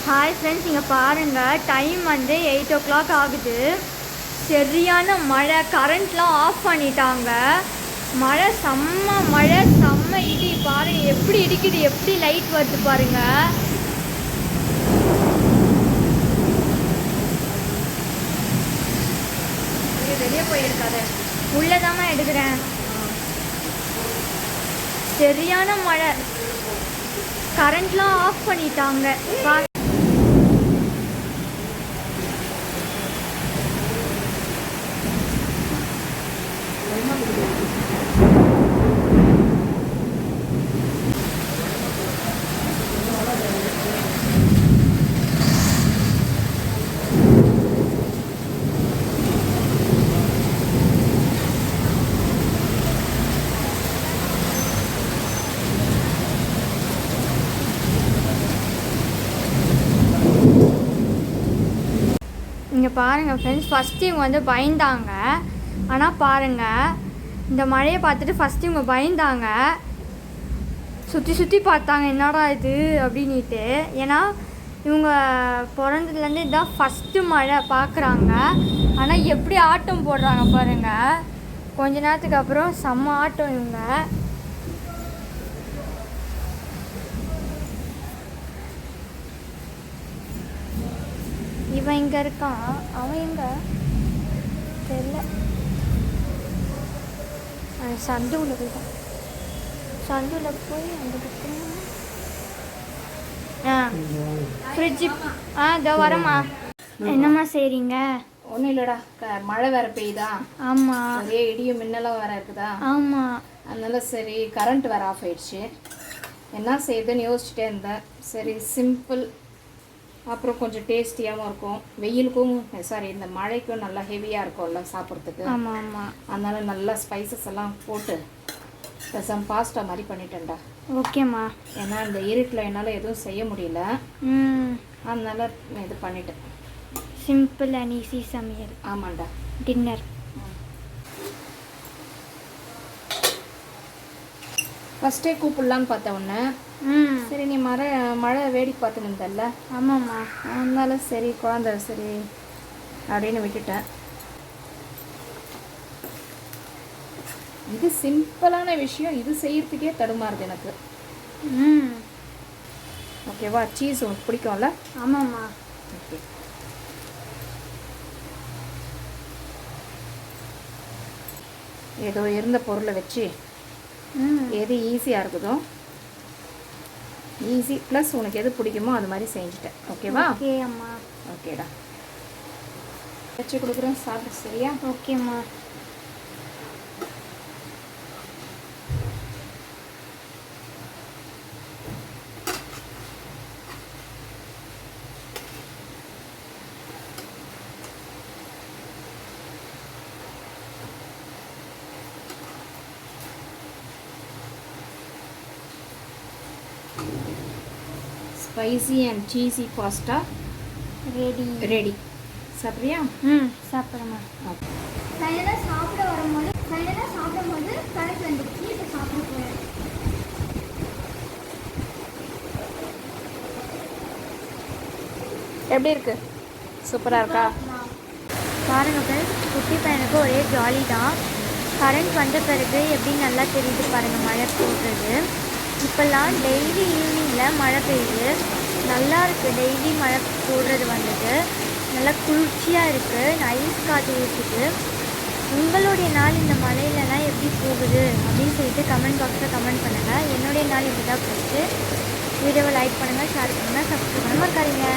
Hi friends, இங்கே பாருங்கள், time வந்து 8 o'clock ஆகுது. சரியான மழை, கரண்ட்லாம் ஆஃப் பண்ணிட்டாங்க. மழை செம்ம இடி. பாருங்கள் எப்படி இடிக்குது, எப்படி லைட் வருது பாருங்கள். வெளியே போயிருக்காது, உள்ளதாம எடுக்கிறேன். சரியான மழை, கரண்ட்லாம் ஆஃப் பண்ணிட்டாங்க. இங்கே பாருங்கள் ஃப்ரெண்ட்ஸ், ஃபஸ்ட்டு இவங்க வந்து பயந்தாங்க. ஆனால் பாருங்கள், இந்த மழையை பார்த்துட்டு ஃபஸ்ட்டு இவங்க பயந்தாங்க, சுற்றி பார்த்தாங்க என்னடா இது அப்படின்ட்டு. ஏன்னா இவங்க பிறந்ததுலேருந்து இதுதான் ஃபஸ்ட்டு மழை பார்க்குறாங்க. ஆனால் எப்படி ஆட்டம் போடுறாங்க பாருங்கள். கொஞ்ச நேரத்துக்கு அப்புறம் செம்ம ஆட்டம் இவங்க. இவன் இங்கே இருக்கான், அவன் எங்க தெரியல. சந்துவில் போய்ட்டான். சந்துவில் போய் அந்த பக்கம் ஃப்ரிட்ஜு இதோ வரமா. என்னம்மா செய்கிறீங்க? ஒன்றும் இல்லைடா, மழை வேற பெய்யுதா? ஆமாம். ஒரே இடியும் மின்னலாம் வேற இருக்குதா? ஆமாம். அதனால சரி, கரண்ட் வேற ஆஃப் ஆயிடுச்சு. என்ன செய்யுதுன்னு யோசிச்சுட்டே இருந்தேன். சரி, சிம்பிள், அப்புறம் கொஞ்சம் டேஸ்டியாகவும் இருக்கும். வெயிலுக்கும் இந்த மழைக்கும் நல்லா ஹெவியாக இருக்கும்ல சாப்பிட்றதுக்கு. ஆமாம் ஆமாம். அதனால நல்லா ஸ்பைசஸ் எல்லாம் போட்டு ரசம் பாஸ்டா மாதிரி பண்ணிட்டேன்டா. ஓகேம்மா. ஏன்னா இந்த இருட்டில் என்னால் எதுவும் செய்ய முடியல. அதனால இது பண்ணிட்டேன். சிம்பிள் அண்ட் ஈஸி சமையல். ஆமாண்டா, டின்னர். ஃபஸ்ட்டே கூப்பிடலான்னு பார்த்த உடனே சரி, நீ மழை வேடிக்கை பார்த்துன்னு இருந்தல்ல. ஆமாம்மா. அதனால சரி, குழந்தை சரி அப்படின்னு விட்டுட்டேன். இது சிம்பிளான விஷயம், இது செய்யறதுக்கே தடுமாறுது எனக்கு. ஓகேவா? சீஸ் உனக்கு பிடிக்கும்ல? ஆமாம்மா. ஓகே, ஏதோ இருந்த பொருளை வச்சு எது ஈஸியாக இருக்குதோ, ஈஸி ப்ளஸ் உனக்கு எது பிடிக்குமோ அது மாதிரி செஞ்சுட்டேன். ஓகேவா? ஓகே அம்மா. ஓகேடா, வச்சு கொடுக்குறேன், சாப்பிடு. சரியா? ஓகேம்மா. Spicy and cheesy pasta ready. சாப்பிட்றியா? சாப்பிட்றேம்மா. ஃபைனலாக சாப்பிடும்போது கரெக்ட் வந்துடுச்சு. இப்போ சாப்பிட போகிறேன். எப்படி இருக்கு? சூப்பராக இருக்கா? பாருங்கள் ஃப்ரெண்ட்ஸ், குட்டி பையனுக்கு ஒரே ஜாலி தான். கரண்ட் வந்த பிறகு எப்படி நல்லா தெரியுது பாருங்கள் மழை போடுறது. இப்போல்லாம் டெய்லி ஈவினிங்கில் மழை பெய்யுது, நல்லா இருக்குது. டெய்லி மழை போடுறது வந்துட்டு நல்லா குளிர்ச்சியாக இருக்குது, ஐஸ் காற்று வீசுது. உங்களுடைய நாள் இந்த மழையிலலாம் எப்படி போகுது அப்படின்னு சொல்லிட்டு கமெண்ட் பாக்ஸில் கமெண்ட் பண்ணுங்கள். என்னுடைய நாள் இப்படி தான் போச்சு. வீடியோவை லைக் பண்ணுங்கள், ஷேர் பண்ணுங்கள், சப்ஸ்கிரைப் பண்ண மறக்காதீங்க.